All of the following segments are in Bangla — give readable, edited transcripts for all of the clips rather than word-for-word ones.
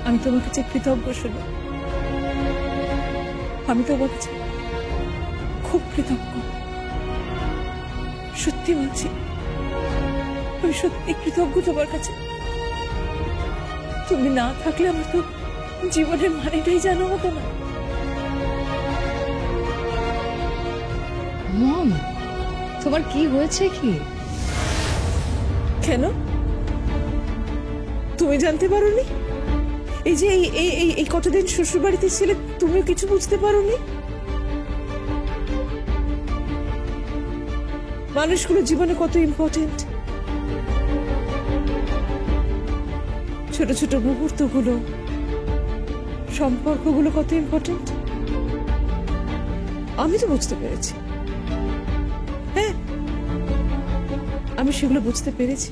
আমি তোমার কাছে কৃতজ্ঞ শোনো, আমি তোমার কাছে খুব কৃতজ্ঞ। সত্যি বলছি, আমি সত্যি কৃতজ্ঞ তোমার কাছে। তুমি না থাকলে আমার তো জীবনের মানেটাই জানা হতো না। মম, তোমার কি হয়েছে? কি কেন তুমি জানতে পারোনি? এই যে এই কতদিন শ্বশুর বাড়িতে ছিলে, তুমিও কিছু বুঝতে পারোনি? মানুষগুলো জীবনে কত ইম্পর্টেন্ট, ছোট ছোট মুহূর্তগুলো, সম্পর্কগুলো কত ইম্পর্টেন্ট। আমি তো বুঝতে পেরেছি, হ্যাঁ আমি সেগুলো বুঝতে পেরেছি,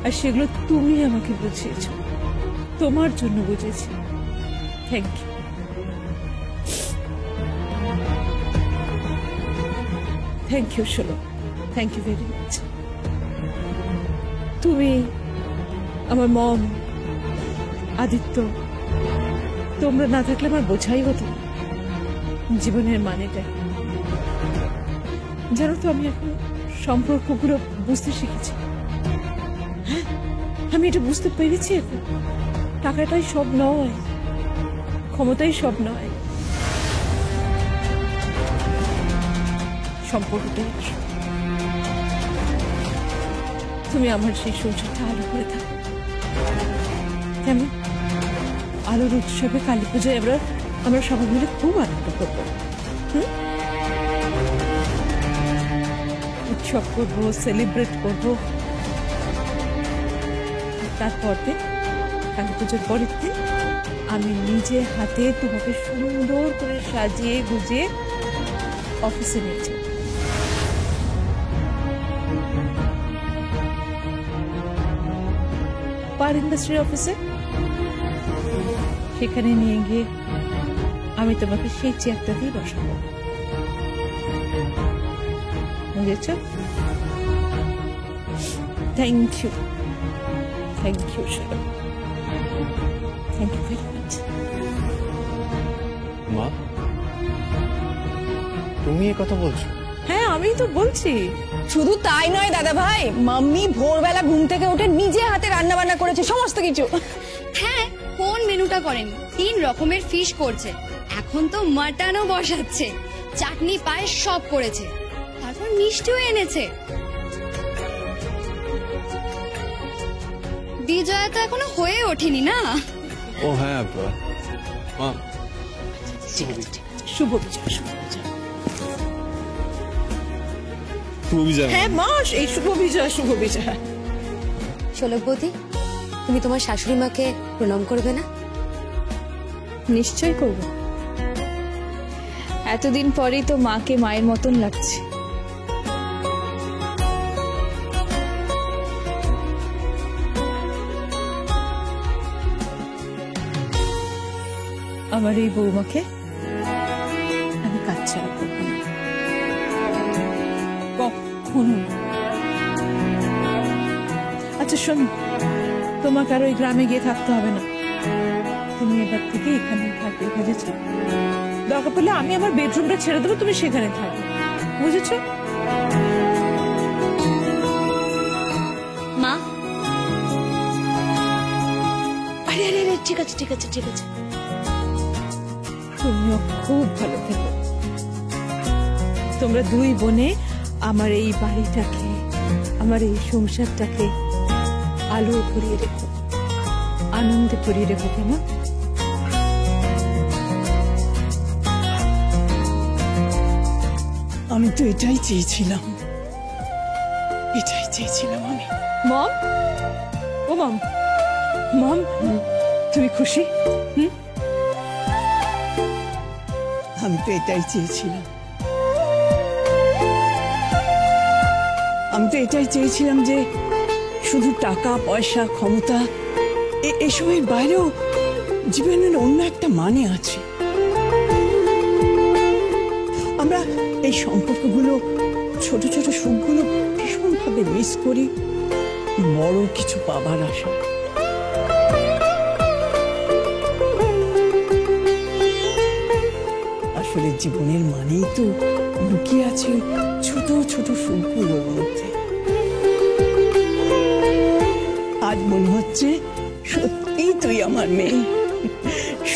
আর সেগুলো তুমি আমাকে বুঝিয়েছ, তোমার জন্য বুঝেছি। Thank you. থ্যাংক ইউ শোনো, থ্যাংক ইউ ভেরি মাচ। তুমি, আমার মম, আদিত্য, তোমরা না থাকলে আমার বোঝাই হতো না জীবনের মানেটা। জানো তো, আমি এখন সম্পর্কগুলো বুঝতে শিখেছি। হ্যাঁ, আমি এটা বুঝতে পেরেছি এখন। টাকাটাই সব নয়, ক্ষমতাই সব নয়, সম্পর্কটাই আসল। তুমি আমার সেই সংসারটা আলো করে থাকো। কেমন? আলোর উৎসবে কালী পুজোয় আমরা সবাই মিলে খুব আনন্দ করবো। উৎসব করবো, সেলিব্রেট করবো। তারপর দিন, কালী পুজোর পরের দিন, আমি নিজে হাতে তোমাকে সুন্দর করে সাজিয়ে গুজিয়ে অফিসে নিয়ে যাই। পার ইন্ডাস্ট্রি অফিসে, সেখানে নিয়ে গিয়ে আমি তোমাকে সেই চেয়ারটাতেই বসাবো। বুঝেছ? থ্যাংক ইউ, থ্যাংক ইউ শোনো, থ্যাংক ইউ ভেরি মাচ। মা, তুমি এ কথা বলছো? হ্যাঁ, আমি তো বলছি। শুধু তাই নয় দাদা ভাই, মাম্মি ভোরবেলা ঘুম থেকে উঠে নিজে হাতে রান্না বান্না করেছে সমস্ত কিছু। হ্যাঁ, কোন মেনুটা করেন? 3 রকমের ফিশ করছে, এখন তো মাটনও বসাচ্ছে, চাটনি পায়েস সব করেছে, তারপর মিষ্টিও এনেছে। বিজয়া তো এখনো হয়ে ওঠেনি না? ও হ্যাঁ মা, ঠিক আছে, ঠিক আছে। শুভ বিজয়, শুভ বিজয়। শুভ বিজয়। হ্যাঁ মা, এই শুভ বিজয়, শুভ বিজয়। শোলকবতী, তুমি তোমার শাশুড়ি মাকে প্রণাম করবে না? নিশ্চয় করব। এতদিন পরেই তো মাকে মায়ের মতন লাগছে। আমার এই বৌমাকে আমি কাচ্চারা করবো না, কখনো। আচ্ছা শোন, তোমাকে আর ওই গ্রামে গিয়ে থাকতে হবে না, তুমি এবার থেকে এখানে থাকবে, বুঝেছ? দরকার পড়লে আমি আমার বেডরুমটা ছেড়ে দেবো, তুমি সেখানে থাকবে, বুঝেছ? মা, আরে আরে আরে, ঠিক আছে, ঠিক আছে, ঠিক আছে। তুমিও খুব ভালো থেকো। তোমরা দুই বোনে আমার এই বাড়িটাকে, আমার এই সংসারটাকে আলো ভরিয়ে রেখো, আনন্দে ভরিয়ে রেখো। কেমন? আমি তো এটাই চেয়েছিলাম, এটাই চেয়েছিলাম আমি। মম, ও মম, মম, তুমি খুশি? আমি তো এটাই চেয়েছিলাম, আমি তো এটাই চেয়েছিলাম যে শুধু টাকা পয়সা ক্ষমতা এসবের বাইরেও জীবনের অন্য একটা মানে আছে। আমরা এই সম্পর্কগুলো, ছোট ছোট সুখগুলো ভীষণভাবে মিস করি, বড় কিছু পাবার আশা। আসলে জীবনের মানেই তো লুকিয়ে আছে ছোট ছোট সুখগুলোর মধ্যে। আজ মনে হচ্ছে সত্যি তুই আমার মেয়ে,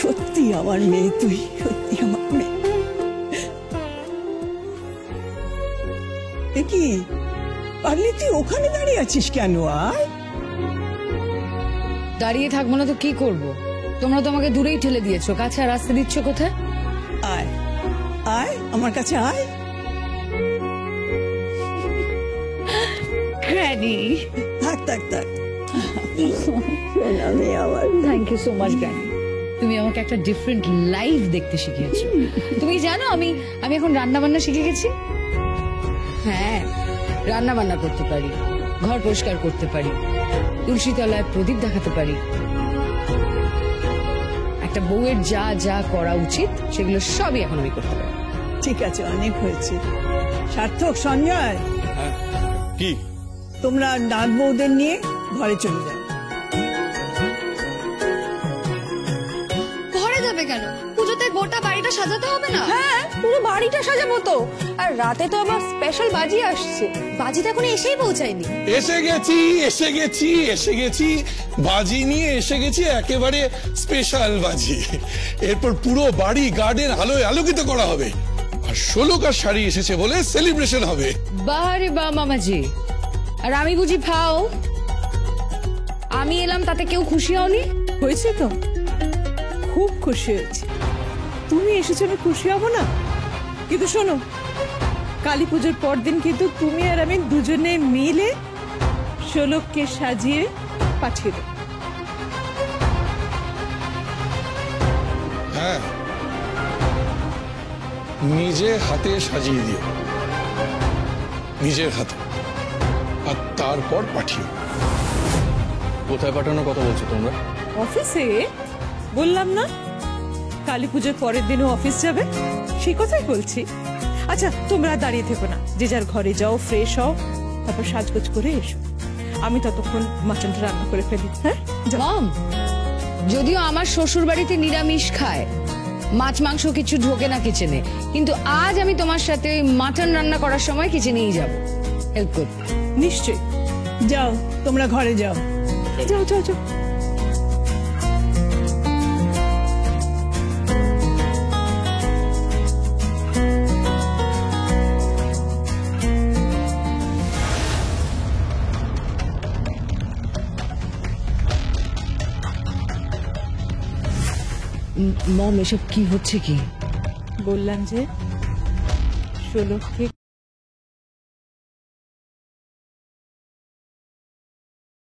সত্যি আমার মেয়ে, তুই সত্যি আমার মেয়ে। এ কি পারলে তুই ওখানে দাঁড়িয়ে আছিস কেন? আয় দাঁড়িয়ে থাকবো না তো কি করব? তোমরা তো আমাকে দূরেই ঠেলে দিয়েছো, কাছে আর রাস্তা দিচ্ছ কোথায়? আয় আয় আমার কাছে আয়। গ্র্যানি, থাক থাক থাক। আমি আমার thank you so much granny, তুমি আমাকে একটা ডিফারেন্ট লাইফ দেখতে শিখিয়েছো। তুমি জানো আমি এখন রান্না বান্না শিখে গেছি। হ্যাঁ, রান্না বান্না করতে পারি, ঘর পরিষ্কার করতে পারি, তুলসী তলায় প্রদীপ দেখাতে পারি। একটা বউয়ের যা যা করা উচিত সেগুলো সবই এখন আমি করতে পারি। ঠিক আছে, অনেক হয়েছে। সার্থক, সঞ্জয়, হ্যাঁ কি? তোমরা নাত বউদের নিয়ে ঘরে চলে যাও। ঘরে যাবে কেন? পুজোতে গোটা বাড়িটা সাজাতে হবে না? হ্যাঁ, পুরো বাড়িটা সাজাবো তো। আর রাতে তো আমার স্পেশাল বাজি আসছে। বাজিটা এখন এসেই পৌঁছায়নি। এসে গেছি বাজি নিয়ে এসে গেছি, একেবারে স্পেশাল বাজি। এরপর পুরো বাড়ি গার্ডেন আলোয় আলোকিত করা হবে, আর 16কার শাড়ি এসেছে বলে সেলিব্রেশন হবে। বারে বা মামাজি, আর আমি বুঝি ফাও? আমি এলাম তাতে কেউ খুশি হওনি? হয়েছে তো, খুব খুশি হয়েছে। তুমি এসেছো, আমি খুশি হব না? কিন্তু শোনো, কালী পুজোর পর দিন কিন্তু তুমি আর আমি দুজনে মিলে শোলককে সাজিয়ে পাঠিয়ে দেবো। হ্যাঁ, নিজে হাতে সাজিয়ে দিও, নিজের হাতে, আর তারপর পাঠিও। কোথায় পাঠানোর কথা বলছো তোমরা? অফিসে। বললাম না কালী পুজোর পরের দিনও অফিস যাবে, সেই কথাই বলছি। আচ্ছা, তোমরা দাঁড়িয়ে থেকো না, যে যার ঘরে যাও, ফ্রেশ হও, তারপর সাজগোজ করে এসো। আমি ততক্ষণ মাটনটা রান্না করে ফেলি। হ্যাঁ, যাও। মম, যদিও আমার শ্বশুর বাড়িতে নিরামিষ খায়, মাছ মাংস কিছু ঢোকে না কিচেনে, কিন্তু আজ আমি তোমার সাথে মাটন রান্না করার সময় কিচেনেই যাব, হেল্প করতে। নিশ্চয়ই। যাও, তোমরা ঘরে যাও। যাও যাও যাও। মম, এসব কি হচ্ছে কি? বললাম যে শোলককে